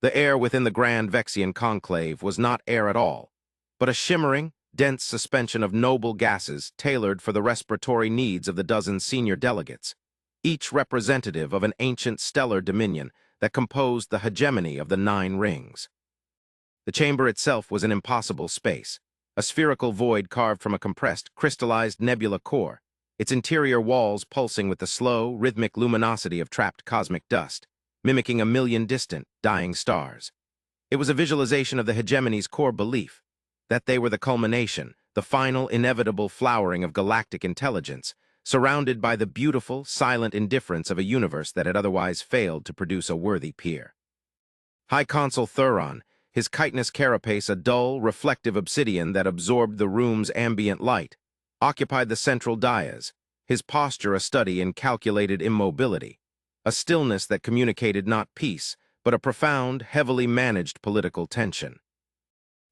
The air within the Grand Vexian conclave was not air at all, but a shimmering, dense suspension of noble gases tailored for the respiratory needs of the dozen senior delegates, each representative of an ancient stellar dominion that composed the hegemony of the Nine Rings. The chamber itself was an impossible space, a spherical void carved from a compressed, crystallized nebula core, its interior walls pulsing with the slow, rhythmic luminosity of trapped cosmic dust, mimicking a million distant, dying stars. It was a visualization of the hegemony's core belief, that they were the culmination, the final, inevitable flowering of galactic intelligence, surrounded by the beautiful, silent indifference of a universe that had otherwise failed to produce a worthy peer. High Consul Thuron, his chitinous carapace a dull, reflective obsidian that absorbed the room's ambient light, occupied the central dais, his posture a study in calculated immobility, a stillness that communicated not peace, but a profound, heavily managed political tension.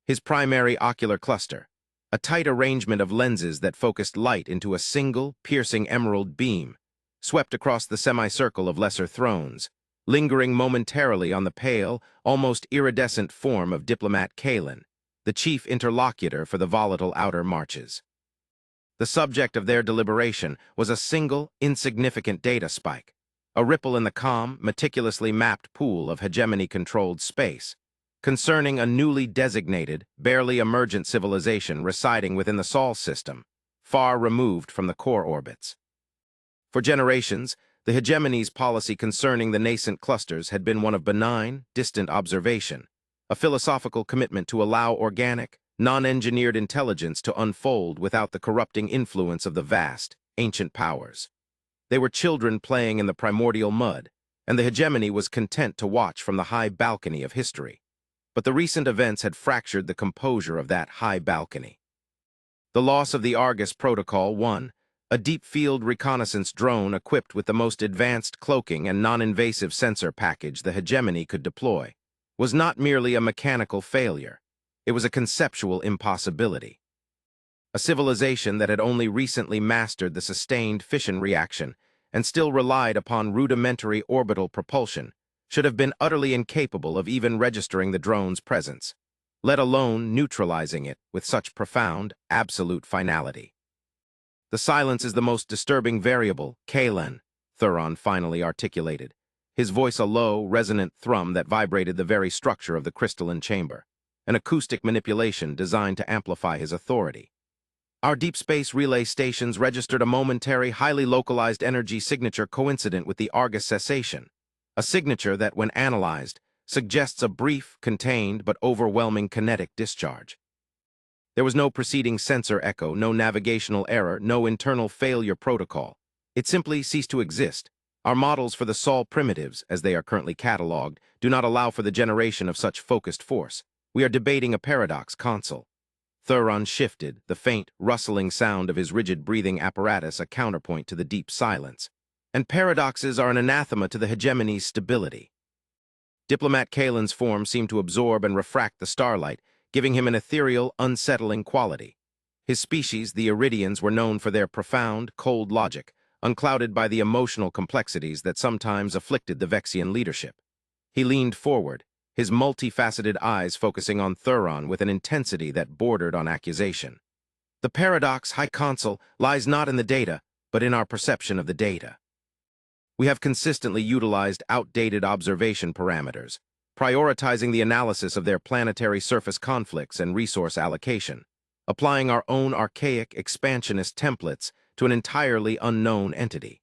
His primary ocular cluster, a tight arrangement of lenses that focused light into a single, piercing emerald beam, swept across the semicircle of lesser thrones, lingering momentarily on the pale, almost iridescent form of diplomat Kalen, the chief interlocutor for the volatile outer marches. The subject of their deliberation was a single, insignificant data spike, a ripple in the calm, meticulously mapped pool of hegemony-controlled space, concerning a newly designated, barely emergent civilization residing within the Sol system, far removed from the core orbits. For generations, the hegemony's policy concerning the nascent clusters had been one of benign, distant observation, a philosophical commitment to allow organic, non-engineered intelligence to unfold without the corrupting influence of the vast, ancient powers. They were children playing in the primordial mud, and the hegemony was content to watch from the high balcony of history. But the recent events had fractured the composure of that high balcony. The loss of the Argus Protocol 1, a deep-field reconnaissance drone equipped with the most advanced cloaking and non-invasive sensor package the hegemony could deploy, was not merely a mechanical failure. It was a conceptual impossibility. A civilization that had only recently mastered the sustained fission reaction and still relied upon rudimentary orbital propulsion should have been utterly incapable of even registering the drone's presence, let alone neutralizing it with such profound, absolute finality. The silence is the most disturbing variable, Kalen, Thuron finally articulated, his voice a low, resonant thrum that vibrated the very structure of the crystalline chamber, an acoustic manipulation designed to amplify his authority. Our deep space relay stations registered a momentary, highly localized energy signature coincident with the Argus cessation, a signature that, when analyzed, suggests a brief, contained, but overwhelming kinetic discharge. There was no preceding sensor echo, no navigational error, no internal failure protocol. It simply ceased to exist. Our models for the Sol primitives, as they are currently cataloged, do not allow for the generation of such focused force. We are debating a paradox, Consul. Thuron shifted, the faint, rustling sound of his rigid breathing apparatus a counterpoint to the deep silence. And paradoxes are an anathema to the hegemony's stability. Diplomat Kalen's form seemed to absorb and refract the starlight, giving him an ethereal, unsettling quality. His species, the Iridians, were known for their profound, cold logic, unclouded by the emotional complexities that sometimes afflicted the Vexian leadership. He leaned forward, his multifaceted eyes focusing on Thuron with an intensity that bordered on accusation. The paradox, High Consul, lies not in the data, but in our perception of the data. We have consistently utilized outdated observation parameters, prioritizing the analysis of their planetary surface conflicts and resource allocation, applying our own archaic, expansionist templates to an entirely unknown entity.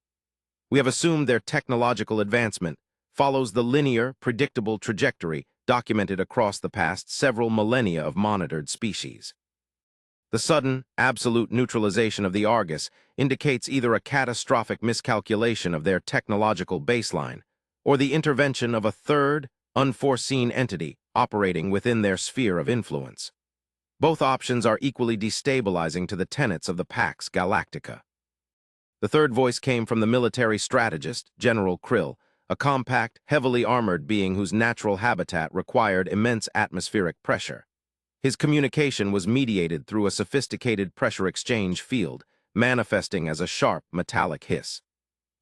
We have assumed their technological advancement follows the linear, predictable trajectory documented across the past several millennia of monitored species. The sudden, absolute neutralization of the Argus indicates either a catastrophic miscalculation of their technological baseline or the intervention of a third, unforeseen entity operating within their sphere of influence. Both options are equally destabilizing to the tenets of the Pax Galactica. The third voice came from the military strategist, General Krill, a compact, heavily armored being whose natural habitat required immense atmospheric pressure. His communication was mediated through a sophisticated pressure exchange field, manifesting as a sharp, metallic hiss.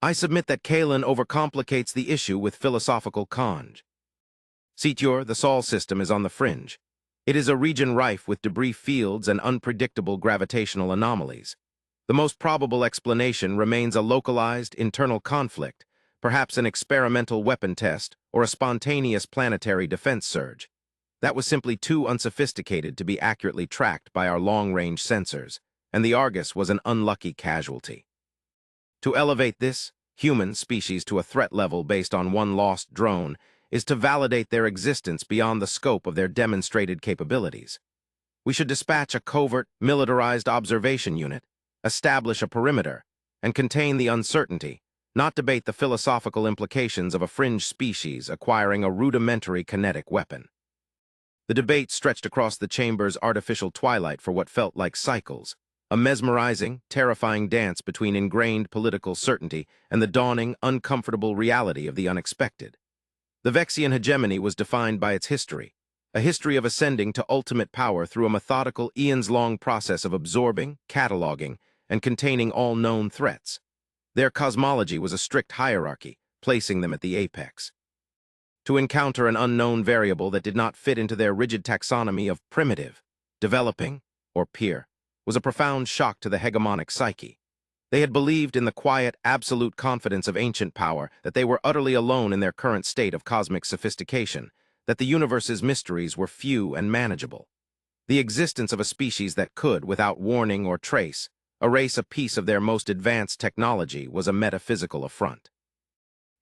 I submit that Kalen overcomplicates the issue with philosophical conj. Seature, the Sol system, is on the fringe. It is a region rife with debris fields and unpredictable gravitational anomalies. The most probable explanation remains a localized internal conflict, perhaps an experimental weapon test or a spontaneous planetary defense surge. That was simply too unsophisticated to be accurately tracked by our long-range sensors, and the Argus was an unlucky casualty. To elevate this human species to a threat level based on one lost drone is to validate their existence beyond the scope of their demonstrated capabilities. We should dispatch a covert, militarized observation unit, establish a perimeter, and contain the uncertainty, not debate the philosophical implications of a fringe species acquiring a rudimentary kinetic weapon. The debate stretched across the chamber's artificial twilight for what felt like cycles, a mesmerizing, terrifying dance between ingrained political certainty and the dawning, uncomfortable reality of the unexpected. The Vexian hegemony was defined by its history, a history of ascending to ultimate power through a methodical, eons-long process of absorbing, cataloging, and containing all known threats. Their cosmology was a strict hierarchy, placing them at the apex. To encounter an unknown variable that did not fit into their rigid taxonomy of primitive, developing, or peer was a profound shock to the hegemonic psyche. They had believed in the quiet, absolute confidence of ancient power that they were utterly alone in their current state of cosmic sophistication, that the universe's mysteries were few and manageable. The existence of a species that could, without warning or trace, erase a piece of their most advanced technology was a metaphysical affront.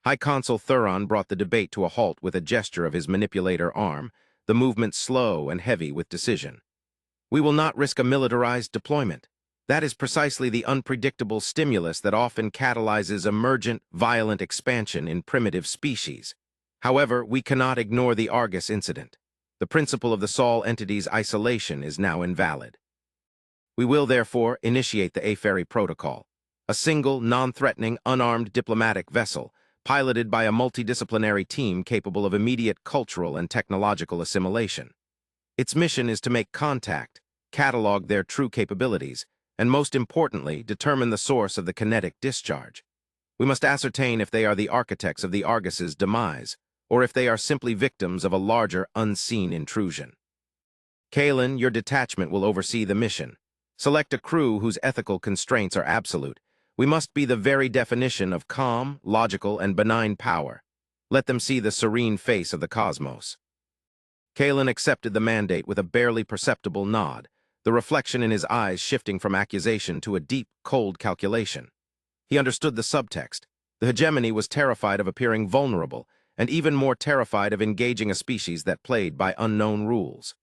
High Consul Thuron brought the debate to a halt with a gesture of his manipulator arm, the movement slow and heavy with decision. We will not risk a militarized deployment. That is precisely the unpredictable stimulus that often catalyzes emergent, violent expansion in primitive species. However, we cannot ignore the Argus incident. The principle of the Sol entity's isolation is now invalid. We will, therefore, initiate the Apheri Protocol, a single, non-threatening, unarmed diplomatic vessel, piloted by a multidisciplinary team capable of immediate cultural and technological assimilation. Its mission is to make contact, catalog their true capabilities, and most importantly, determine the source of the kinetic discharge. We must ascertain if they are the architects of the Argus's demise, or if they are simply victims of a larger, unseen intrusion. Kalen, your detachment will oversee the mission. Select a crew whose ethical constraints are absolute. We must be the very definition of calm, logical, and benign power. Let them see the serene face of the cosmos. Kalen accepted the mandate with a barely perceptible nod, the reflection in his eyes shifting from accusation to a deep, cold calculation. He understood the subtext. The hegemony was terrified of appearing vulnerable, and even more terrified of engaging a species that played by unknown rules.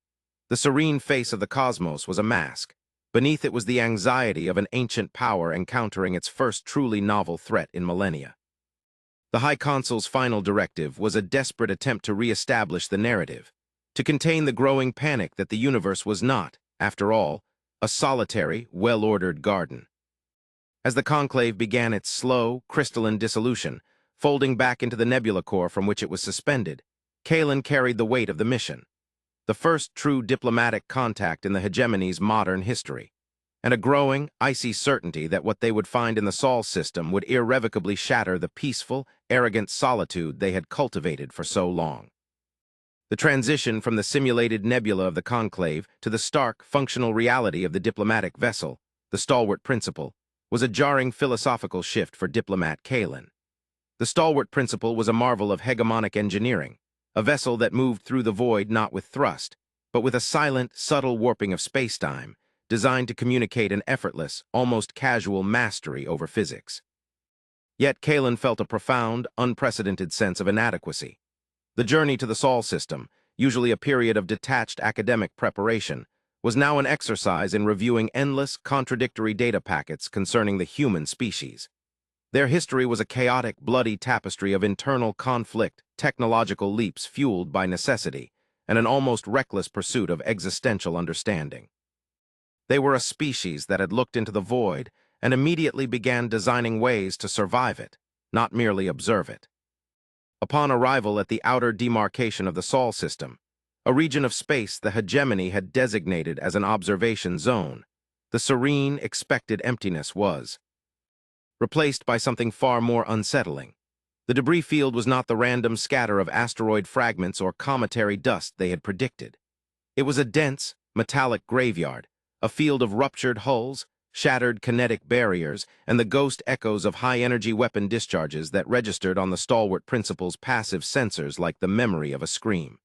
The serene face of the cosmos was a mask. Beneath it was the anxiety of an ancient power encountering its first truly novel threat in millennia. The High Consul's final directive was a desperate attempt to re-establish the narrative, to contain the growing panic that the universe was not, after all, a solitary, well-ordered garden. As the conclave began its slow, crystalline dissolution, folding back into the nebula core from which it was suspended, Kalen carried the weight of the mission. The first true diplomatic contact in the hegemony's modern history, and a growing, icy certainty that what they would find in the Sol system would irrevocably shatter the peaceful, arrogant solitude they had cultivated for so long. The transition from the simulated nebula of the conclave to the stark, functional reality of the diplomatic vessel, the stalwart principle, was a jarring philosophical shift for diplomat Kalen. The stalwart principle was a marvel of hegemonic engineering, a vessel that moved through the void not with thrust, but with a silent, subtle warping of space-time, designed to communicate an effortless, almost casual mastery over physics. Yet Kalen felt a profound, unprecedented sense of inadequacy. The journey to the Sol system, usually a period of detached academic preparation, was now an exercise in reviewing endless, contradictory data packets concerning the human species. Their history was a chaotic, bloody tapestry of internal conflict, technological leaps fueled by necessity, and an almost reckless pursuit of existential understanding. They were a species that had looked into the void and immediately began designing ways to survive it, not merely observe it. Upon arrival at the outer demarcation of the Sol system, a region of space the hegemony had designated as an observation zone, the serene, expected emptiness was replaced by something far more unsettling. The debris field was not the random scatter of asteroid fragments or cometary dust they had predicted. It was a dense, metallic graveyard, a field of ruptured hulls, shattered kinetic barriers, and the ghost echoes of high-energy weapon discharges that registered on the stalwart principal's passive sensors like the memory of a scream.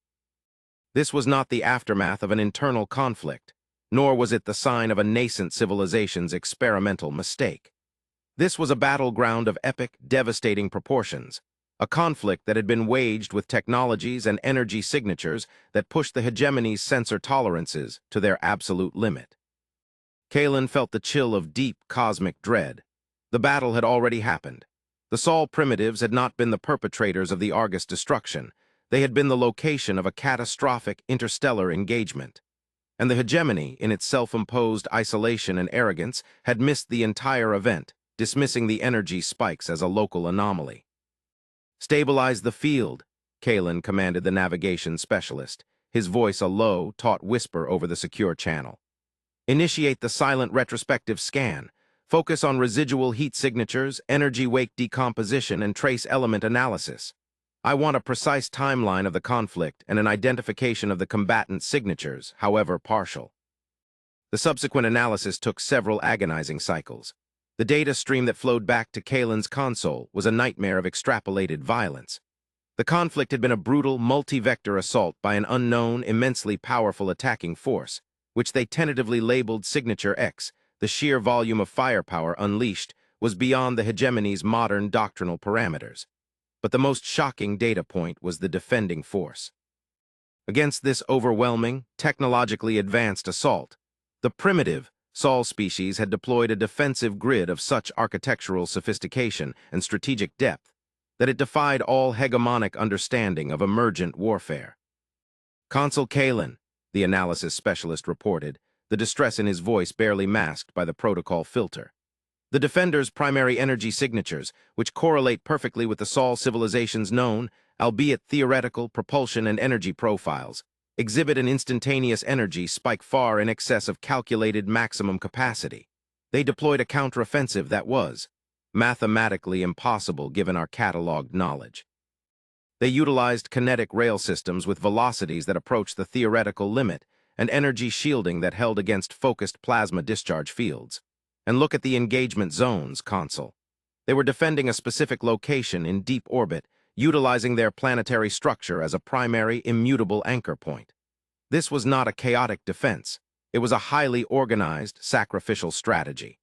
This was not the aftermath of an internal conflict, nor was it the sign of a nascent civilization's experimental mistake. This was a battleground of epic, devastating proportions, a conflict that had been waged with technologies and energy signatures that pushed the hegemony's sensor tolerances to their absolute limit. Kalen felt the chill of deep cosmic dread. The battle had already happened. The Sol primitives had not been the perpetrators of the Argus destruction. They had been the location of a catastrophic interstellar engagement. And the hegemony, in its self-imposed isolation and arrogance, had missed the entire event, dismissing the energy spikes as a local anomaly. "Stabilize the field," Kalen commanded the navigation specialist, his voice a low, taut whisper over the secure channel. "Initiate the silent retrospective scan. Focus on residual heat signatures, energy-wake decomposition, and trace element analysis. I want a precise timeline of the conflict and an identification of the combatant signatures, however partial." The subsequent analysis took several agonizing cycles. The data stream that flowed back to Kalen's console was a nightmare of extrapolated violence. The conflict had been a brutal, multi-vector assault by an unknown, immensely powerful attacking force, which they tentatively labeled Signature X. The sheer volume of firepower unleashed was beyond the hegemony's modern doctrinal parameters. But the most shocking data point was the defending force. Against this overwhelming, technologically advanced assault, the primitive Sol species had deployed a defensive grid of such architectural sophistication and strategic depth that it defied all hegemonic understanding of emergent warfare. "Consul Kalen," the analysis specialist reported, the distress in his voice barely masked by the protocol filter. "The Defender's primary energy signatures, which correlate perfectly with the Sol civilization's known, albeit theoretical, propulsion and energy profiles, exhibit an instantaneous energy spike far in excess of calculated maximum capacity. They deployed a counteroffensive that was mathematically impossible given our cataloged knowledge. They utilized kinetic rail systems with velocities that approached the theoretical limit and energy shielding that held against focused plasma discharge fields. And look at the engagement zones, Consul. They were defending a specific location in deep orbit, utilizing their planetary structure as a primary, immutable anchor point. This was not a chaotic defense. It was a highly organized, sacrificial strategy."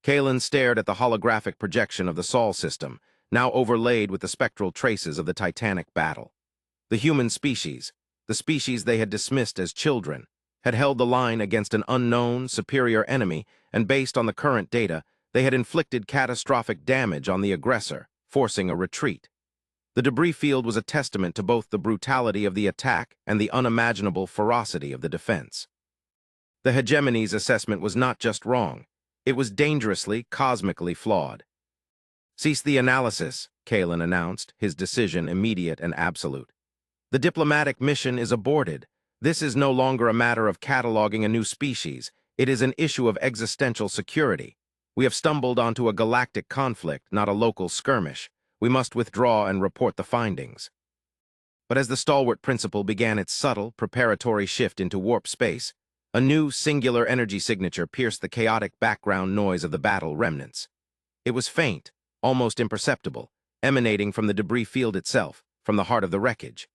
Kalen stared at the holographic projection of the Sol system, now overlaid with the spectral traces of the Titanic battle. The human species, the species they had dismissed as children, had held the line against an unknown, superior enemy, and based on the current data, they had inflicted catastrophic damage on the aggressor, forcing a retreat. The debris field was a testament to both the brutality of the attack and the unimaginable ferocity of the defense. The hegemony's assessment was not just wrong, it was dangerously, cosmically flawed. "Cease the analysis," Kalen announced, his decision immediate and absolute. "The diplomatic mission is aborted. This is no longer a matter of cataloging a new species. It is an issue of existential security. We have stumbled onto a galactic conflict, not a local skirmish. We must withdraw and report the findings." But as the stalwart principle began its subtle, preparatory shift into warp space, a new, singular energy signature pierced the chaotic background noise of the battle remnants. It was faint, almost imperceptible, emanating from the debris field itself, from the heart of the wreckage.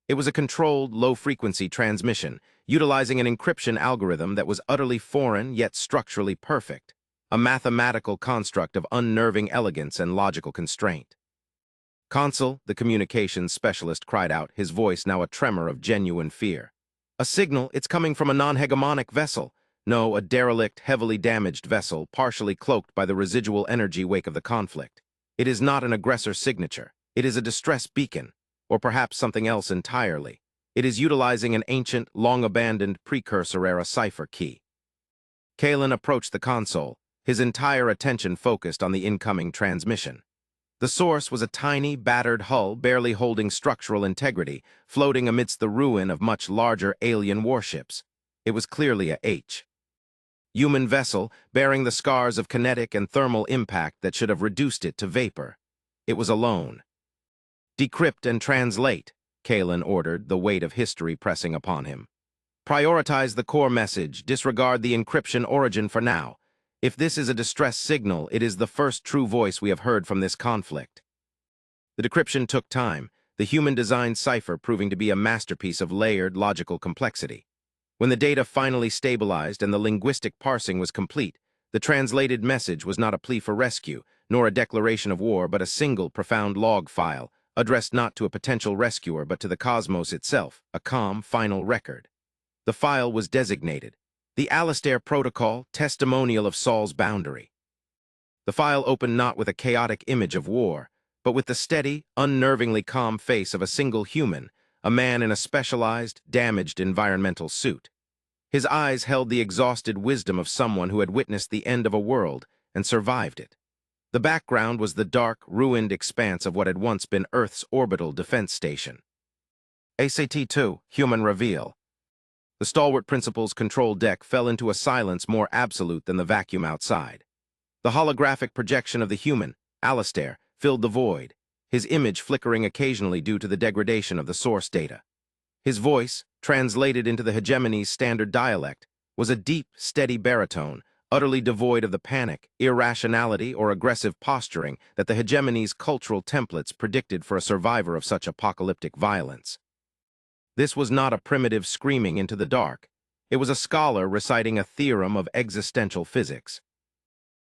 It was a controlled, low-frequency transmission, utilizing an encryption algorithm that was utterly foreign yet structurally perfect, a mathematical construct of unnerving elegance and logical constraint. "Consul," the communications specialist cried out, his voice now a tremor of genuine fear. "A signal, it's coming from a non-hegemonic vessel. No, a derelict, heavily damaged vessel, partially cloaked by the residual energy wake of the conflict. It is not an aggressor signature. It is a distress beacon, or perhaps something else entirely. It is utilizing an ancient, long-abandoned precursor-era cipher key." Kalen approached the console, his entire attention focused on the incoming transmission. The source was a tiny, battered hull barely holding structural integrity, floating amidst the ruin of much larger alien warships. It was clearly a human vessel, bearing the scars of kinetic and thermal impact that should have reduced it to vapor. It was alone. "Decrypt and translate," Kalen ordered, the weight of history pressing upon him. "Prioritize the core message, disregard the encryption origin for now. If this is a distress signal, it is the first true voice we have heard from this conflict." The decryption took time, the human-designed cipher proving to be a masterpiece of layered, logical complexity. When the data finally stabilized and the linguistic parsing was complete, the translated message was not a plea for rescue, nor a declaration of war, but a single, profound log file, addressed not to a potential rescuer but to the cosmos itself, a calm, final record. The file was designated, "The Alastair Protocol, Testimonial of Saul's Boundary." The file opened not with a chaotic image of war, but with the steady, unnervingly calm face of a single human, a man in a specialized, damaged environmental suit. His eyes held the exhausted wisdom of someone who had witnessed the end of a world and survived it. The background was the dark, ruined expanse of what had once been Earth's orbital defense station. ACT-2, Human Reveal. The stalwart principal's control deck fell into a silence more absolute than the vacuum outside. The holographic projection of the human, Alastair, filled the void, his image flickering occasionally due to the degradation of the source data. His voice, translated into the hegemony's standard dialect, was a deep, steady baritone, utterly devoid of the panic, irrationality, or aggressive posturing that the hegemony's cultural templates predicted for a survivor of such apocalyptic violence. This was not a primitive screaming into the dark. It was a scholar reciting a theorem of existential physics.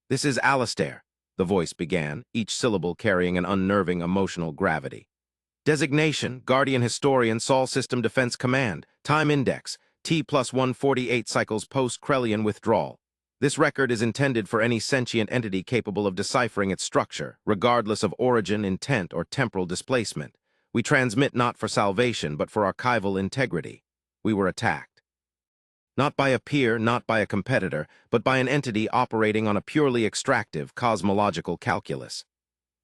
"This is Alastair," the voice began, each syllable carrying an unnerving emotional gravity. "Designation, Guardian Historian, Sol System Defense Command. Time Index, T+148 cycles post-Krellian withdrawal. This record is intended for any sentient entity capable of deciphering its structure, regardless of origin, intent, or temporal displacement. We transmit not for salvation, but for archival integrity. We were attacked. Not by a peer, not by a competitor, but by an entity operating on a purely extractive cosmological calculus.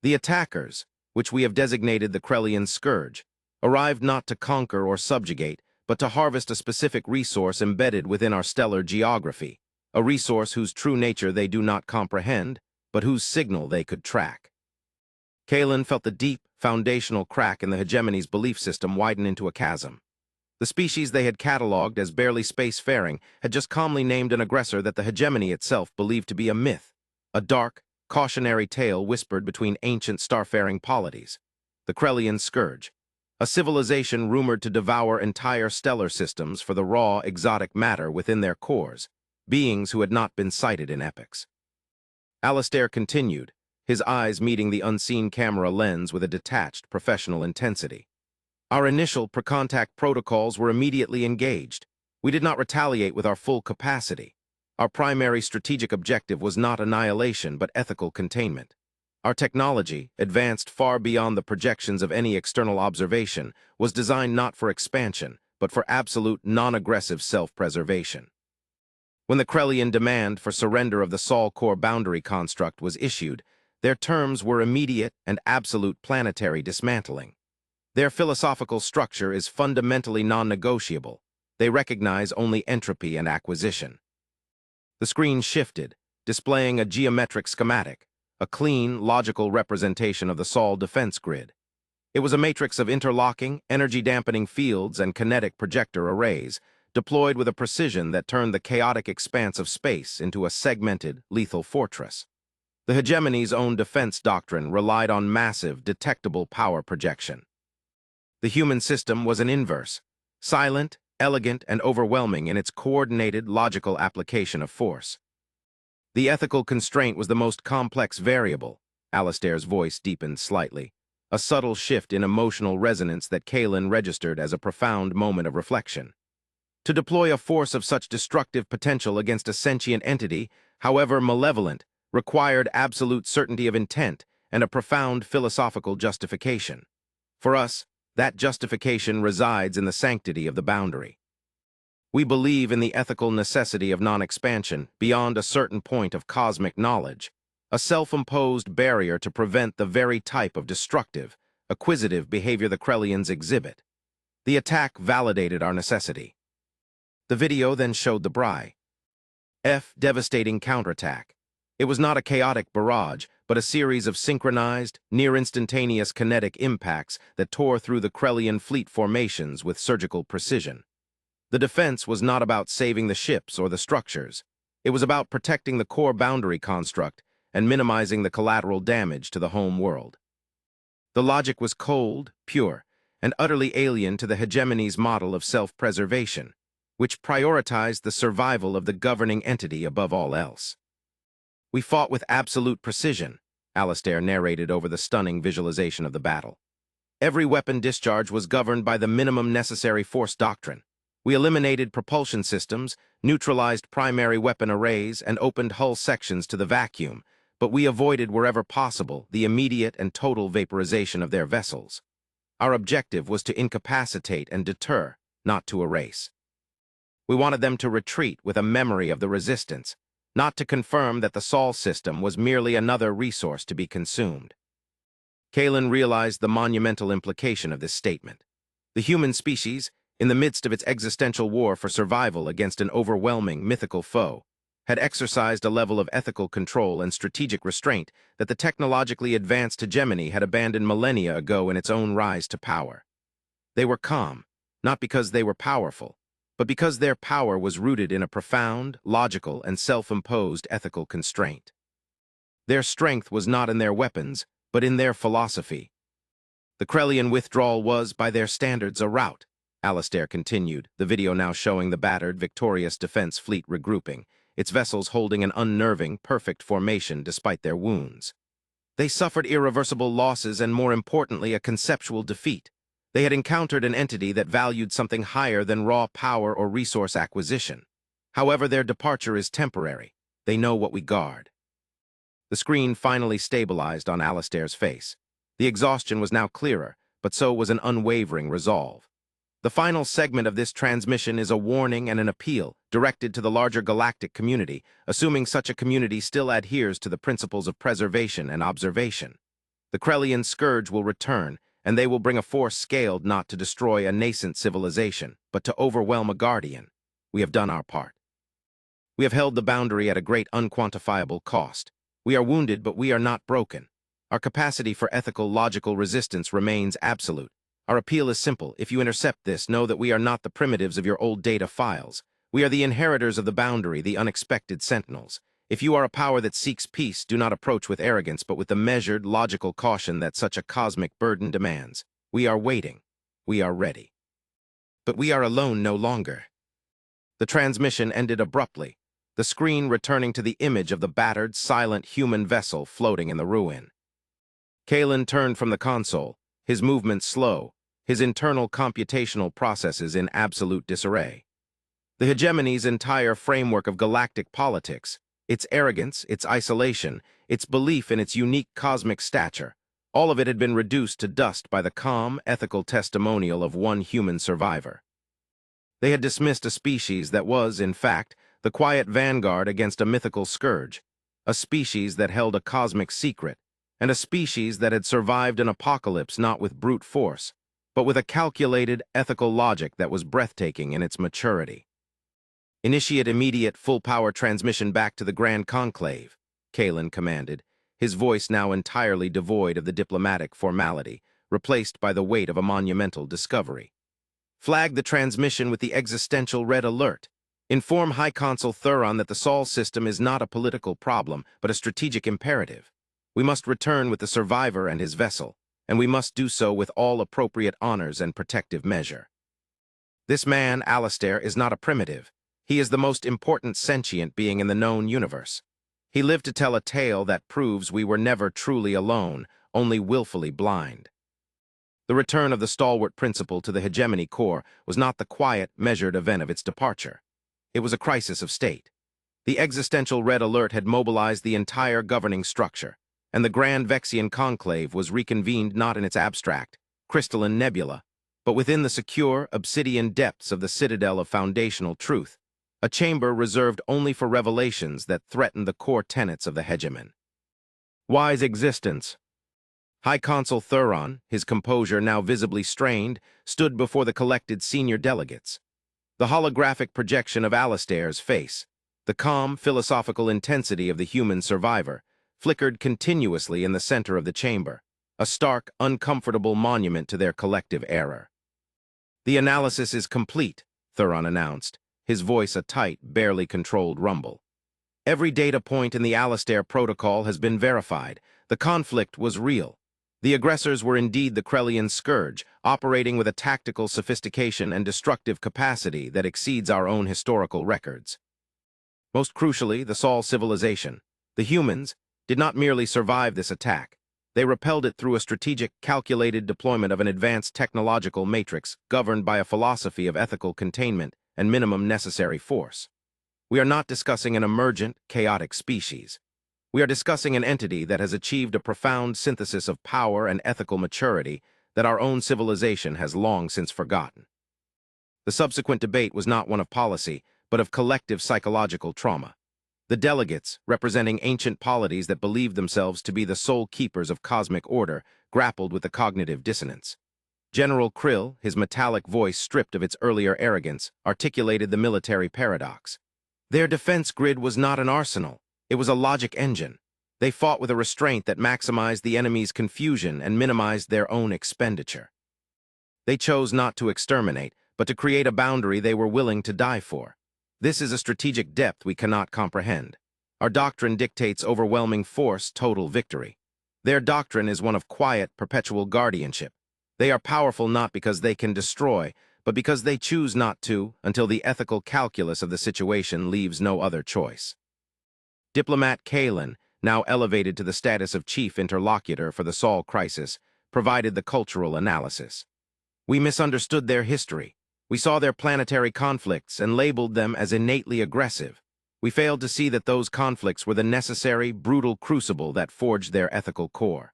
The attackers, which we have designated the Krellian Scourge, arrived not to conquer or subjugate, but to harvest a specific resource embedded within our stellar geography, a resource whose true nature they do not comprehend, but whose signal they could track." Kalen felt the deep, foundational crack in the hegemony's belief system widen into a chasm. The species they had catalogued as barely spacefaring had just calmly named an aggressor that the hegemony itself believed to be a myth, a dark, cautionary tale whispered between ancient starfaring polities. The Krellian Scourge, a civilization rumored to devour entire stellar systems for the raw, exotic matter within their cores, beings who had not been sighted in epochs. Alastair continued, his eyes meeting the unseen camera lens with a detached, professional intensity. "Our initial pre-contact protocols were immediately engaged. We did not retaliate with our full capacity. Our primary strategic objective was not annihilation, but ethical containment. Our technology, advanced far beyond the projections of any external observation, was designed not for expansion, but for absolute non-aggressive self-preservation. When the Krellian demand for surrender of the Sol core boundary construct was issued, their terms were immediate and absolute planetary dismantling. Their philosophical structure is fundamentally non-negotiable. They recognize only entropy and acquisition." The screen shifted, displaying a geometric schematic, a clean, logical representation of the Sol defense grid. It was a matrix of interlocking, energy-dampening fields and kinetic projector arrays, deployed with a precision that turned the chaotic expanse of space into a segmented, lethal fortress. The hegemony's own defense doctrine relied on massive, detectable power projection. The human system was an inverse, silent, elegant, and overwhelming in its coordinated, logical application of force. The ethical constraint was the most complex variable. Alastair's voice deepened slightly, a subtle shift in emotional resonance that Kalen registered as a profound moment of reflection. To deploy a force of such destructive potential against a sentient entity, however malevolent, required absolute certainty of intent and a profound philosophical justification. For us, that justification resides in the sanctity of the boundary. We believe in the ethical necessity of non-expansion beyond a certain point of cosmic knowledge, a self-imposed barrier to prevent the very type of destructive, acquisitive behavior the Krellians exhibit. The attack validated our necessity. The video then showed the devastating counterattack. It was not a chaotic barrage, but a series of synchronized, near-instantaneous kinetic impacts that tore through the Krellian fleet formations with surgical precision. The defense was not about saving the ships or the structures. It was about protecting the core boundary construct and minimizing the collateral damage to the home world. The logic was cold, pure, and utterly alien to the hegemony's model of self-preservation, which prioritized the survival of the governing entity above all else. "We fought with absolute precision," Alistair narrated over the stunning visualization of the battle. "Every weapon discharge was governed by the minimum necessary force doctrine. We eliminated propulsion systems, neutralized primary weapon arrays, and opened hull sections to the vacuum, but we avoided wherever possible the immediate and total vaporization of their vessels. Our objective was to incapacitate and deter, not to erase. We wanted them to retreat with a memory of the resistance, not to confirm that the Sol system was merely another resource to be consumed." Kalen realized the monumental implication of this statement. The human species, in the midst of its existential war for survival against an overwhelming mythical foe, had exercised a level of ethical control and strategic restraint that the technologically advanced hegemony had abandoned millennia ago in its own rise to power. They were calm, not because they were powerful, but because their power was rooted in a profound, logical, and self-imposed ethical constraint. Their strength was not in their weapons, but in their philosophy. "The Krellian withdrawal was, by their standards, a rout," Alistair continued, the video now showing the battered, victorious defense fleet regrouping, its vessels holding an unnerving, perfect formation despite their wounds. "They suffered irreversible losses and, more importantly, a conceptual defeat. They had encountered an entity that valued something higher than raw power or resource acquisition. However, their departure is temporary. They know what we guard." The screen finally stabilized on Alistair's face. The exhaustion was now clearer, but so was an unwavering resolve. "The final segment of this transmission is a warning and an appeal directed to the larger galactic community, assuming such a community still adheres to the principles of preservation and observation. The Krellian scourge will return, and they will bring a force scaled not to destroy a nascent civilization, but to overwhelm a guardian. We have done our part. We have held the boundary at a great unquantifiable cost. We are wounded, but we are not broken. Our capacity for ethical, logical resistance remains absolute. Our appeal is simple. If you intercept this, know that we are not the primitives of your old data files. We are the inheritors of the boundary, the unexpected sentinels. If you are a power that seeks peace, do not approach with arrogance, but with the measured, logical caution that such a cosmic burden demands. We are waiting. We are ready. But we are alone no longer." The transmission ended abruptly, the screen returning to the image of the battered, silent human vessel floating in the ruin. Kalen turned from the console, his movements slow, his internal computational processes in absolute disarray. The hegemony's entire framework of galactic politics, its arrogance, its isolation, its belief in its unique cosmic stature, all of it had been reduced to dust by the calm, ethical testimonial of one human survivor. They had dismissed a species that was, in fact, the quiet vanguard against a mythical scourge, a species that held a cosmic secret, and a species that had survived an apocalypse not with brute force, but with a calculated, ethical logic that was breathtaking in its maturity. "Initiate immediate full-power transmission back to the Grand Conclave," Kalen commanded, his voice now entirely devoid of the diplomatic formality, replaced by the weight of a monumental discovery. "Flag the transmission with the existential red alert. Inform High Consul Thuron that the Sol system is not a political problem, but a strategic imperative. We must return with the survivor and his vessel, and we must do so with all appropriate honors and protective measure. This man, Alistair, is not a primitive. He is the most important sentient being in the known universe. He lived to tell a tale that proves we were never truly alone, only willfully blind." The return of the stalwart principal to the hegemony core was not the quiet, measured event of its departure. It was a crisis of state. The existential red alert had mobilized the entire governing structure, and the Grand Vexian Conclave was reconvened not in its abstract, crystalline nebula, but within the secure, obsidian depths of the citadel of foundational truth, a chamber reserved only for revelations that threatened the core tenets of the hegemon. "Wise existence." High Consul Thuron, his composure now visibly strained, stood before the collected senior delegates. The holographic projection of Alistair's face, the calm, philosophical intensity of the human survivor, flickered continuously in the center of the chamber, a stark, uncomfortable monument to their collective error. "The analysis is complete," Thuron announced, his voice a tight, barely controlled rumble. "Every data point in the Alistair protocol has been verified. The conflict was real. The aggressors were indeed the Krellian scourge, operating with a tactical sophistication and destructive capacity that exceeds our own historical records. Most crucially, the Sol civilization, the humans, did not merely survive this attack. They repelled it through a strategic, calculated deployment of an advanced technological matrix governed by a philosophy of ethical containment and minimum necessary force. We are not discussing an emergent, chaotic species. We are discussing an entity that has achieved a profound synthesis of power and ethical maturity that our own civilization has long since forgotten." The subsequent debate was not one of policy, but of collective psychological trauma. The delegates, representing ancient polities that believed themselves to be the sole keepers of cosmic order, grappled with the cognitive dissonance. General Krill, his metallic voice stripped of its earlier arrogance, articulated the military paradox. Their defense grid was not an arsenal. It was a logic engine. They fought with a restraint that maximized the enemy's confusion and minimized their own expenditure. They chose not to exterminate, but to create a boundary they were willing to die for. This is a strategic depth we cannot comprehend. Our doctrine dictates overwhelming force, total victory. Their doctrine is one of quiet, perpetual guardianship. They are powerful not because they can destroy, but because they choose not to until the ethical calculus of the situation leaves no other choice. Diplomat Kalen, now elevated to the status of chief interlocutor for the Sol crisis, provided the cultural analysis. "We misunderstood their history. We saw their planetary conflicts and labeled them as innately aggressive. We failed to see that those conflicts were the necessary, brutal crucible that forged their ethical core.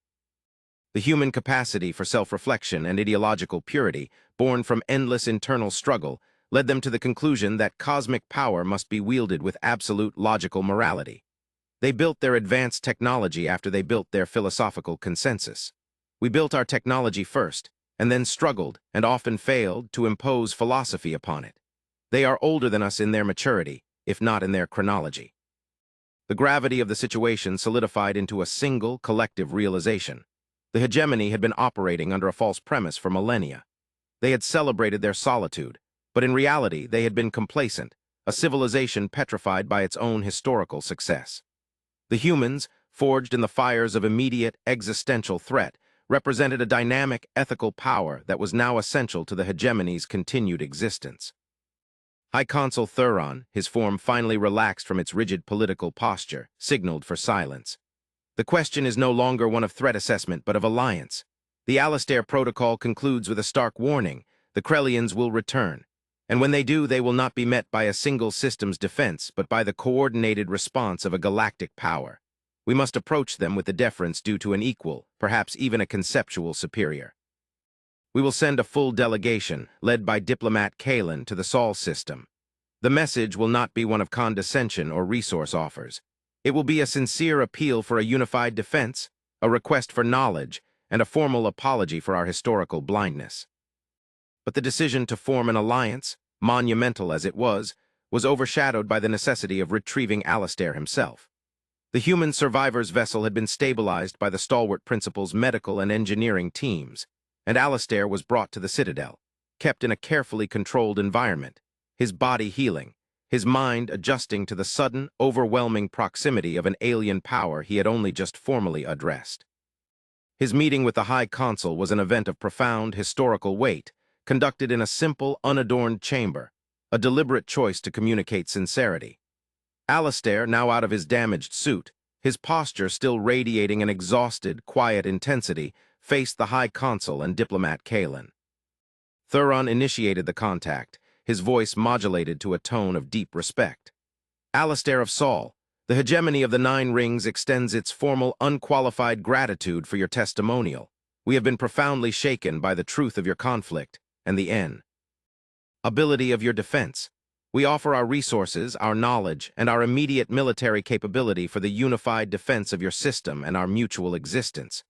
The human capacity for self-reflection and ideological purity, born from endless internal struggle, led them to the conclusion that cosmic power must be wielded with absolute logical morality. They built their advanced technology after they built their philosophical consensus. We built our technology first, and then struggled, and often failed, to impose philosophy upon it. They are older than us in their maturity, if not in their chronology." The gravity of the situation solidified into a single, collective realization. The hegemony had been operating under a false premise for millennia. They had celebrated their solitude, but in reality they had been complacent, a civilization petrified by its own historical success. The humans, forged in the fires of immediate, existential threat, represented a dynamic, ethical power that was now essential to the hegemony's continued existence. High Consul Thuron, his form finally relaxed from its rigid political posture, signaled for silence. "The question is no longer one of threat assessment, but of alliance. The Alistair Protocol concludes with a stark warning: the Krellians will return. And when they do, they will not be met by a single system's defense, but by the coordinated response of a galactic power. We must approach them with the deference due to an equal, perhaps even a conceptual superior. We will send a full delegation, led by Diplomat Kalen, to the Sol system. The message will not be one of condescension or resource offers. It will be a sincere appeal for a unified defense, a request for knowledge, and a formal apology for our historical blindness." But the decision to form an alliance, monumental as it was overshadowed by the necessity of retrieving Alistair himself. The human survivor's vessel had been stabilized by the stalwart principal's medical and engineering teams, and Alistair was brought to the Citadel, kept in a carefully controlled environment, his body healing, his mind adjusting to the sudden, overwhelming proximity of an alien power he had only just formally addressed. His meeting with the High Consul was an event of profound historical weight, conducted in a simple, unadorned chamber, a deliberate choice to communicate sincerity. Alistair, now out of his damaged suit, his posture still radiating an exhausted, quiet intensity, faced the High Consul and Diplomat Kalen. Thuron initiated the contact, his voice modulated to a tone of deep respect. "Alistair of Sol, the hegemony of the Nine Rings extends its formal, unqualified gratitude for your testimonial. We have been profoundly shaken by the truth of your conflict and the ability of your defense. We offer our resources, our knowledge, and our immediate military capability for the unified defense of your system and our mutual existence.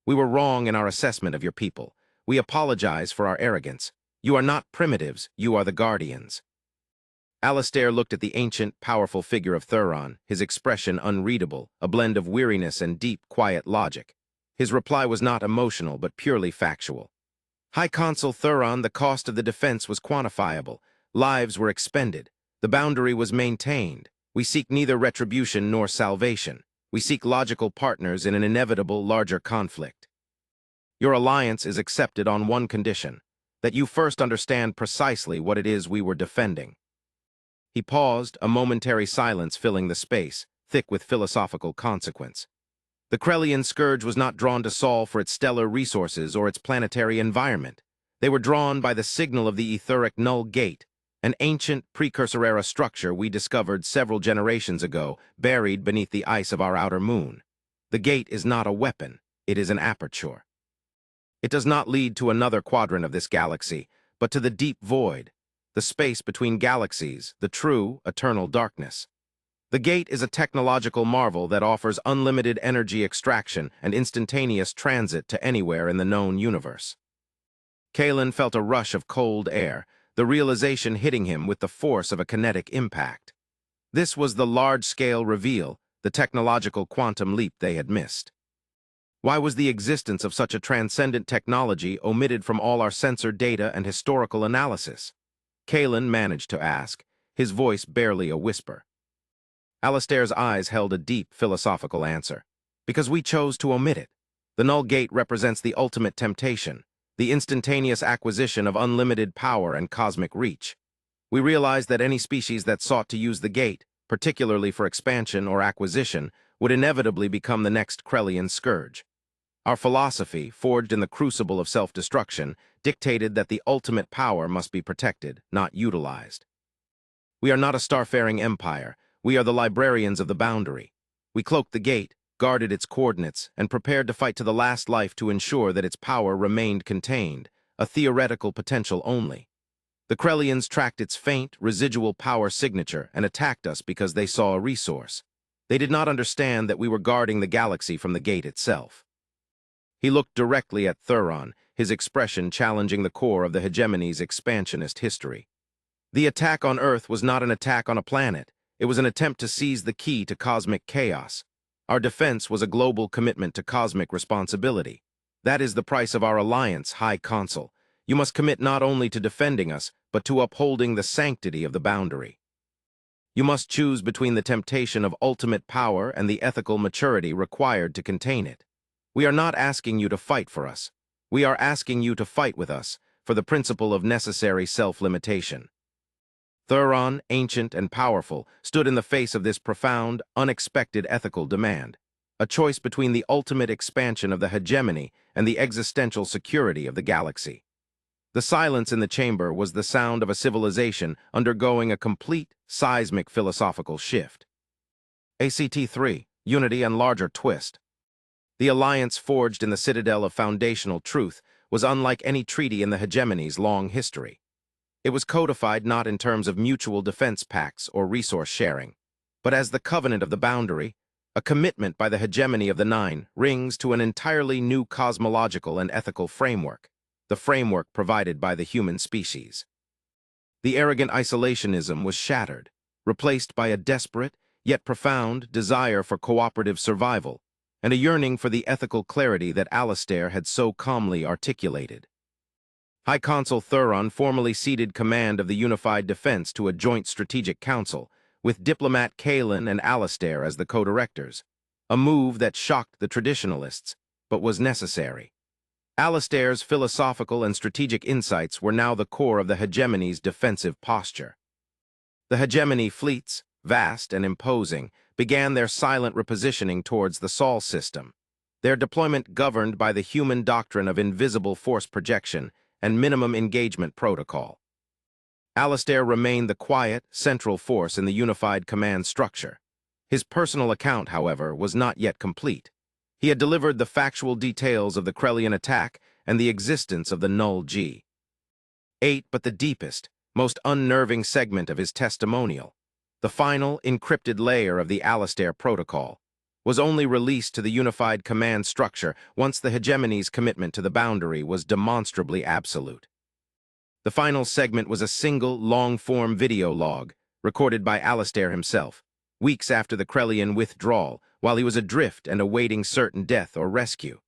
We were wrong in our assessment of your people. We apologize for our arrogance. You are not primitives, you are the guardians." Alistair looked at the ancient, powerful figure of Thuron, his expression unreadable, a blend of weariness and deep, quiet logic. His reply was not emotional, but purely factual. High Consul Thuron, the cost of the defense was quantifiable. Lives were expended. The boundary was maintained. We seek neither retribution nor salvation. We seek logical partners in an inevitable, larger conflict. Your alliance is accepted on one condition, that you first understand precisely what it is we were defending. He paused, a momentary silence filling the space, thick with philosophical consequence. The Krellian scourge was not drawn to Sol for its stellar resources or its planetary environment. They were drawn by the signal of the etheric null gate, an ancient precursor-era structure we discovered several generations ago, buried beneath the ice of our outer moon. The gate is not a weapon, it is an aperture. It does not lead to another quadrant of this galaxy, but to the deep void, the space between galaxies, the true, eternal darkness. The gate is a technological marvel that offers unlimited energy extraction and instantaneous transit to anywhere in the known universe. Kalen felt a rush of cold air, the realization hitting him with the force of a kinetic impact. This was the large-scale reveal, the technological quantum leap they had missed. Why was the existence of such a transcendent technology omitted from all our sensor data and historical analysis? Kalen managed to ask, his voice barely a whisper. Alistair's eyes held a deep philosophical answer. Because we chose to omit it. The null gate represents the ultimate temptation, the instantaneous acquisition of unlimited power and cosmic reach. We realized that any species that sought to use the gate, particularly for expansion or acquisition, would inevitably become the next Krellian scourge. Our philosophy, forged in the crucible of self-destruction, dictated that the ultimate power must be protected, not utilized. We are not a starfaring empire. We are the librarians of the boundary. We cloaked the gate, guarded its coordinates, and prepared to fight to the last life to ensure that its power remained contained, a theoretical potential only. The Krellians tracked its faint, residual power signature and attacked us because they saw a resource. They did not understand that we were guarding the galaxy from the gate itself. He looked directly at Thuron, his expression challenging the core of the hegemony's expansionist history. The attack on Earth was not an attack on a planet. It was an attempt to seize the key to cosmic chaos. Our defense was a global commitment to cosmic responsibility. That is the price of our alliance, High Consul. You must commit not only to defending us, but to upholding the sanctity of the boundary. You must choose between the temptation of ultimate power and the ethical maturity required to contain it. We are not asking you to fight for us. We are asking you to fight with us for the principle of necessary self-limitation. Thuron, ancient and powerful, stood in the face of this profound, unexpected ethical demand, a choice between the ultimate expansion of the hegemony and the existential security of the galaxy. The silence in the chamber was the sound of a civilization undergoing a complete, seismic philosophical shift. ACT-3, Unity and Larger Twist. The alliance forged in the citadel of foundational truth was unlike any treaty in the hegemony's long history. It was codified not in terms of mutual defense pacts or resource sharing, but as the covenant of the boundary, a commitment by the hegemony of the Nine rings to an entirely new cosmological and ethical framework, the framework provided by the human species. The arrogant isolationism was shattered, replaced by a desperate, yet profound, desire for cooperative survival, and a yearning for the ethical clarity that Alistair had so calmly articulated. High Consul Thuron formally ceded command of the Unified Defense to a joint strategic council, with diplomat Kalen and Alistair as the co-directors, a move that shocked the traditionalists, but was necessary. Alistair's philosophical and strategic insights were now the core of the hegemony's defensive posture. The hegemony fleets, vast and imposing, began their silent repositioning towards the Sol system, their deployment governed by the human doctrine of invisible force projection and minimum engagement protocol. Alistair remained the quiet, central force in the unified command structure. His personal account, however, was not yet complete. He had delivered the factual details of the Krellian attack and the existence of the Null G. But the deepest, most unnerving segment of his testimonial, the final, encrypted layer of the Alistair protocol, was only released to the unified command structure once the hegemony's commitment to the boundary was demonstrably absolute. The final segment was a single, long-form video log, recorded by Alistair himself, weeks after the Krellian withdrawal, while he was adrift and awaiting certain death or rescue.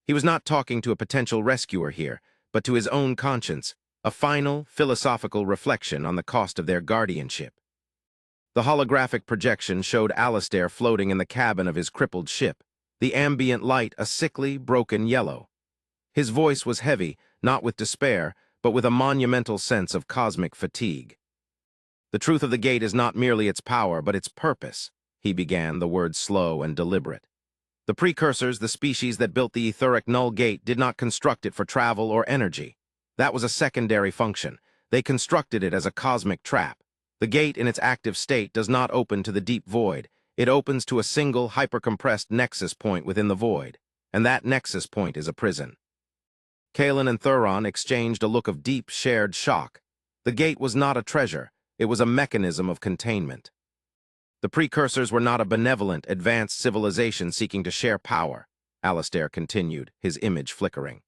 He was not talking to a potential rescuer here, but to his own conscience, a final, philosophical reflection on the cost of their guardianship. The holographic projection showed Alistair floating in the cabin of his crippled ship, the ambient light a sickly, broken yellow. His voice was heavy, not with despair, but with a monumental sense of cosmic fatigue. "The truth of the gate is not merely its power, but its purpose," he began, the words slow and deliberate. "The precursors, the species that built the etheric null gate, did not construct it for travel or energy. That was a secondary function. They constructed it as a cosmic trap. The gate in its active state does not open to the deep void. It opens to a single hypercompressed nexus point within the void, and that nexus point is a prison." Kalen and Thuron exchanged a look of deep, shared shock. The gate was not a treasure. It was a mechanism of containment. "The precursors were not a benevolent, advanced civilization seeking to share power," Alistair continued, his image flickering.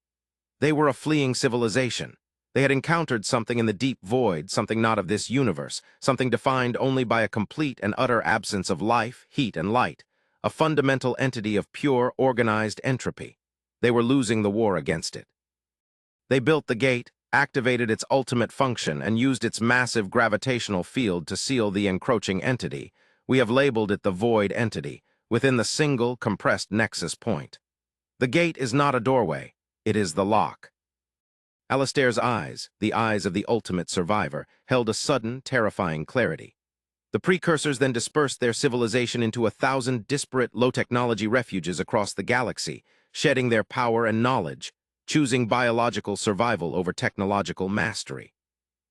"They were a fleeing civilization. They had encountered something in the deep void, something not of this universe, something defined only by a complete and utter absence of life, heat, and light, a fundamental entity of pure, organized entropy. They were losing the war against it. They built the gate, activated its ultimate function, and used its massive gravitational field to seal the encroaching entity. We have labeled it the void entity, within the single, compressed nexus point. The gate is not a doorway. It is the lock." Alistair's eyes, the eyes of the ultimate survivor, held a sudden, terrifying clarity. "The precursors then dispersed their civilization into 1,000 disparate low-technology refuges across the galaxy, shedding their power and knowledge, choosing biological survival over technological mastery.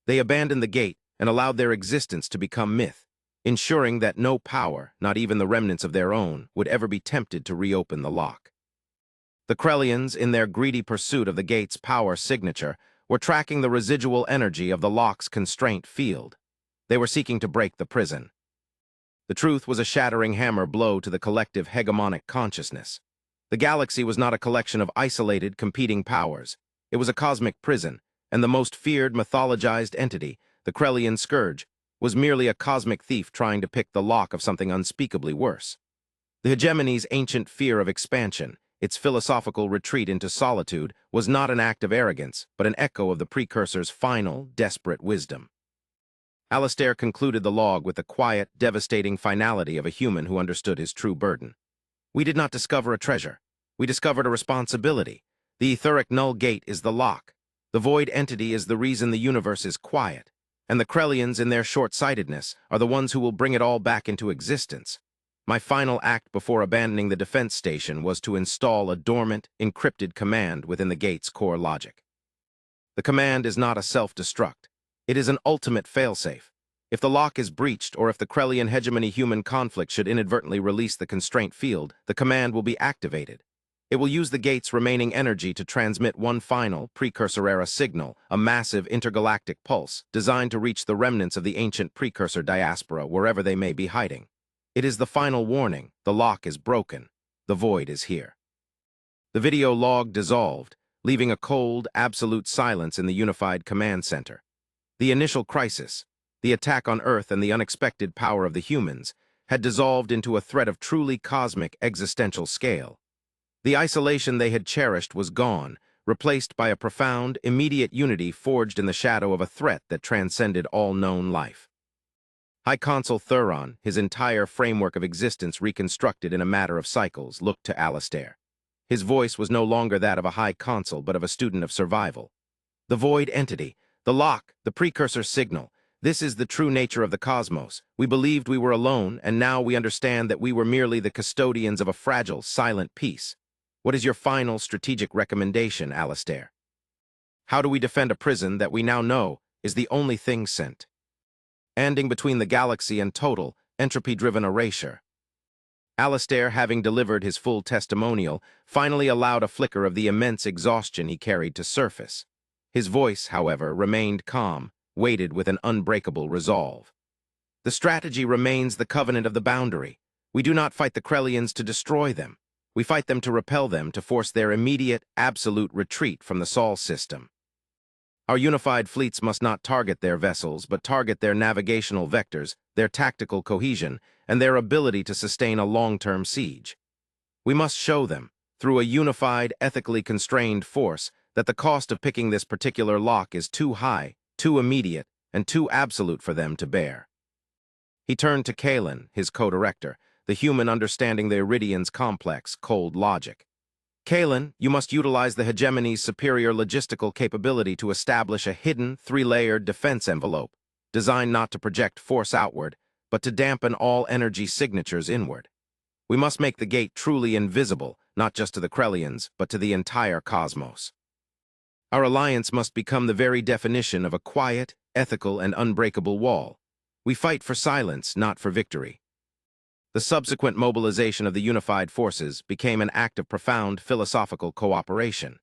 They abandoned the gate and allowed their existence to become myth, ensuring that no power, not even the remnants of their own, would ever be tempted to reopen the lock. The Krellians, in their greedy pursuit of the gate's power signature, were tracking the residual energy of the lock's constraint field. They were seeking to break the prison. The truth was a shattering hammer blow to the collective hegemonic consciousness. The galaxy was not a collection of isolated, competing powers. It was a cosmic prison, and the most feared, mythologized entity, the Krellian Scourge, was merely a cosmic thief trying to pick the lock of something unspeakably worse. The hegemony's ancient fear of expansion, its philosophical retreat into solitude, was not an act of arrogance, but an echo of the precursor's final, desperate wisdom. Alistair concluded the log with the quiet, devastating finality of a human who understood his true burden. "We did not discover a treasure. We discovered a responsibility. The etheric null gate is the lock. The void entity is the reason the universe is quiet. And the Krellians, in their short-sightedness, are the ones who will bring it all back into existence. My final act before abandoning the defense station was to install a dormant, encrypted command within the gate's core logic. The command is not a self-destruct. It is an ultimate failsafe. If the lock is breached, or if the Krellian hegemony-human conflict should inadvertently release the constraint field, the command will be activated. It will use the gate's remaining energy to transmit one final, precursor-era signal, a massive intergalactic pulse, designed to reach the remnants of the ancient precursor diaspora wherever they may be hiding. It is the final warning. The lock is broken. The void is here." The video log dissolved, leaving a cold, absolute silence in the unified command center. The initial crisis, the attack on Earth and the unexpected power of the humans, had dissolved into a threat of truly cosmic existential scale. The isolation they had cherished was gone, replaced by a profound, immediate unity forged in the shadow of a threat that transcended all known life. High Consul Thuron, his entire framework of existence reconstructed in a matter of cycles, looked to Alistair. His voice was no longer that of a High Consul, but of a student of survival. "The void entity, the lock, the precursor signal, this is the true nature of the cosmos. We believed we were alone, and now we understand that we were merely the custodians of a fragile, silent peace. What is your final strategic recommendation, Alistair? How do we defend a prison that we now know is the only thing sent? Standing between the galaxy and total, entropy-driven erasure." Alistair, having delivered his full testimonial, finally allowed a flicker of the immense exhaustion he carried to surface. His voice, however, remained calm, weighted with an unbreakable resolve. "The strategy remains the covenant of the boundary. We do not fight the Krellians to destroy them. We fight them to repel them, to force their immediate, absolute retreat from the Sol system. Our unified fleets must not target their vessels, but target their navigational vectors, their tactical cohesion, and their ability to sustain a long-term siege. We must show them, through a unified, ethically constrained force, that the cost of picking this particular lock is too high, too immediate, and too absolute for them to bear. He turned to Kalen, his co-director, the human understanding the Iridian's complex, cold logic. Kalen, you must utilize the hegemony's superior logistical capability to establish a hidden, three-layered defense envelope, designed not to project force outward, but to dampen all energy signatures inward. We must make the gate truly invisible, not just to the Krellians, but to the entire cosmos. Our alliance must become the very definition of a quiet, ethical, and unbreakable wall. We fight for silence, not for victory. The subsequent mobilization of the unified forces became an act of profound philosophical cooperation.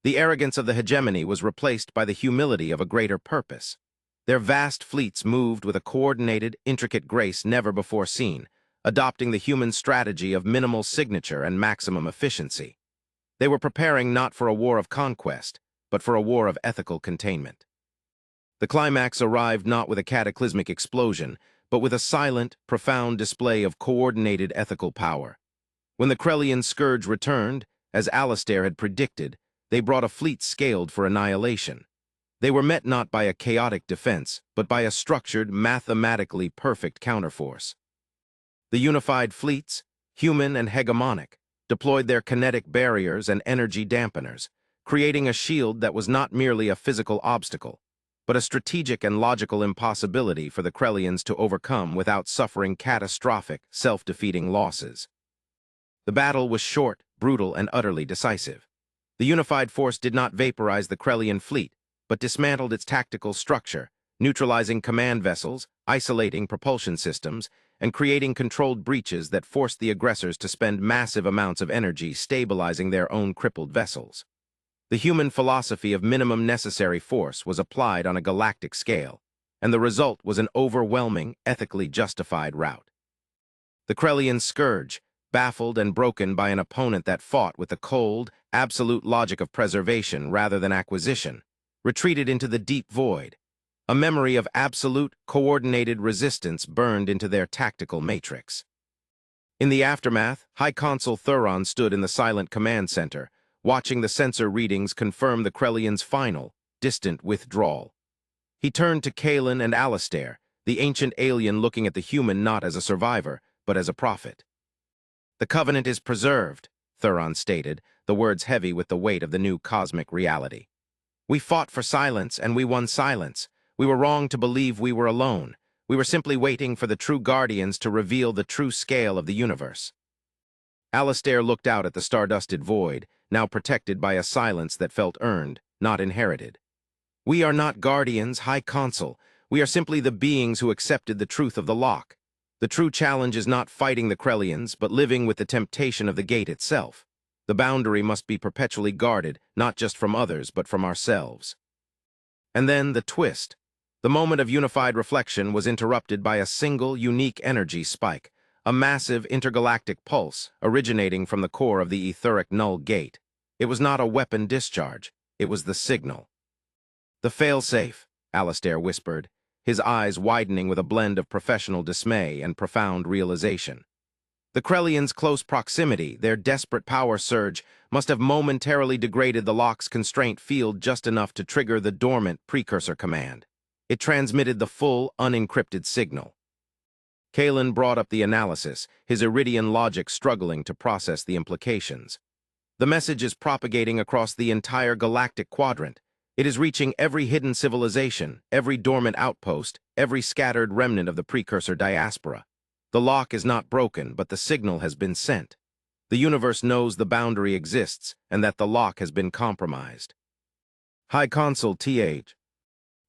The arrogance of the hegemony was replaced by the humility of a greater purpose. Their vast fleets moved with a coordinated, intricate grace never before seen, adopting the human strategy of minimal signature and maximum efficiency. They were preparing not for a war of conquest, but for a war of ethical containment. The climax arrived not with a cataclysmic explosion, but with a silent, profound display of coordinated ethical power. When the Krellian scourge returned, as Alistair had predicted, they brought a fleet scaled for annihilation. They were met not by a chaotic defense, but by a structured, mathematically perfect counterforce. The unified fleets, human and hegemonic, deployed their kinetic barriers and energy dampeners, creating a shield that was not merely a physical obstacle, but a strategic and logical impossibility for the Krellians to overcome without suffering catastrophic, self-defeating losses. The battle was short, brutal, and utterly decisive. The unified force did not vaporize the Krellian fleet, but dismantled its tactical structure, neutralizing command vessels, isolating propulsion systems, and creating controlled breaches that forced the aggressors to spend massive amounts of energy stabilizing their own crippled vessels. The human philosophy of minimum necessary force was applied on a galactic scale, and the result was an overwhelming, ethically justified rout. The Krellian scourge, baffled and broken by an opponent that fought with the cold, absolute logic of preservation rather than acquisition, retreated into the deep void. A memory of absolute, coordinated resistance burned into their tactical matrix. In the aftermath, High Consul Thuron stood in the silent command center, watching the sensor readings confirm the Krellians' final, distant withdrawal. He turned to Kalen and Alistair, the ancient alien looking at the human not as a survivor, but as a prophet. "The Covenant is preserved," Thuron stated, the words heavy with the weight of the new cosmic reality. "We fought for silence, and we won silence. We were wrong to believe we were alone. We were simply waiting for the true guardians to reveal the true scale of the universe." Alistair looked out at the stardusted void, now protected by a silence that felt earned, not inherited. "We are not guardians, High Consul. We are simply the beings who accepted the truth of the lock. The true challenge is not fighting the Krellians, but living with the temptation of the gate itself. The boundary must be perpetually guarded, not just from others, but from ourselves." And then the twist. The moment of unified reflection was interrupted by a single, unique energy spike, a massive intergalactic pulse originating from the core of the etheric null gate. It was not a weapon discharge, it was the signal. "The failsafe," Alistair whispered, his eyes widening with a blend of professional dismay and profound realization. The Krellians' close proximity, their desperate power surge, must have momentarily degraded the lock's constraint field just enough to trigger the dormant precursor command. It transmitted the full, unencrypted signal. Kalen brought up the analysis, his Iridian logic struggling to process the implications. "The message is propagating across the entire galactic quadrant. It is reaching every hidden civilization, every dormant outpost, every scattered remnant of the precursor diaspora. The lock is not broken, but the signal has been sent. The universe knows the boundary exists and that the lock has been compromised." "High Consul TH."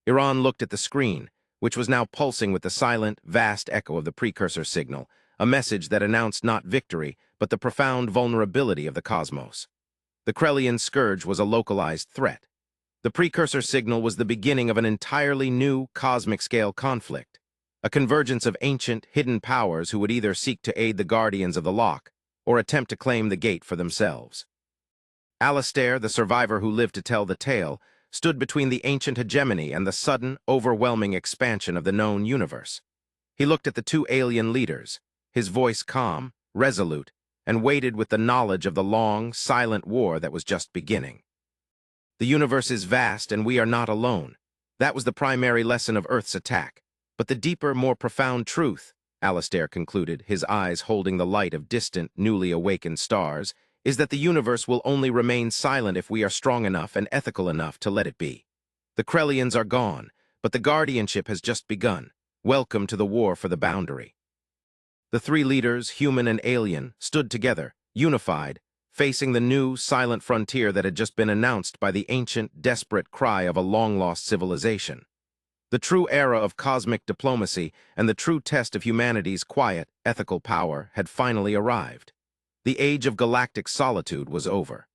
Iran looked at the screen, which was now pulsing with the silent, vast echo of the precursor signal, a message that announced not victory, but the profound vulnerability of the cosmos. The Krellian scourge was a localized threat. The precursor signal was the beginning of an entirely new cosmic-scale conflict, a convergence of ancient, hidden powers who would either seek to aid the guardians of the lock or attempt to claim the gate for themselves. Alistair, the survivor who lived to tell the tale, stood between the ancient hegemony and the sudden, overwhelming expansion of the known universe. He looked at the two alien leaders, his voice calm, resolute, and weighted with the knowledge of the long, silent war that was just beginning. The universe is vast and we are not alone. That was the primary lesson of Earth's attack. But the deeper, more profound truth, Alistair concluded, his eyes holding the light of distant, newly awakened stars, is that the universe will only remain silent if we are strong enough and ethical enough to let it be. The Krellians are gone, but the guardianship has just begun. Welcome to the war for the boundary. The three leaders, human and alien, stood together, unified, facing the new, silent frontier that had just been announced by the ancient, desperate cry of a long-lost civilization. The true era of cosmic diplomacy and the true test of humanity's quiet, ethical power had finally arrived. The age of galactic solitude was over.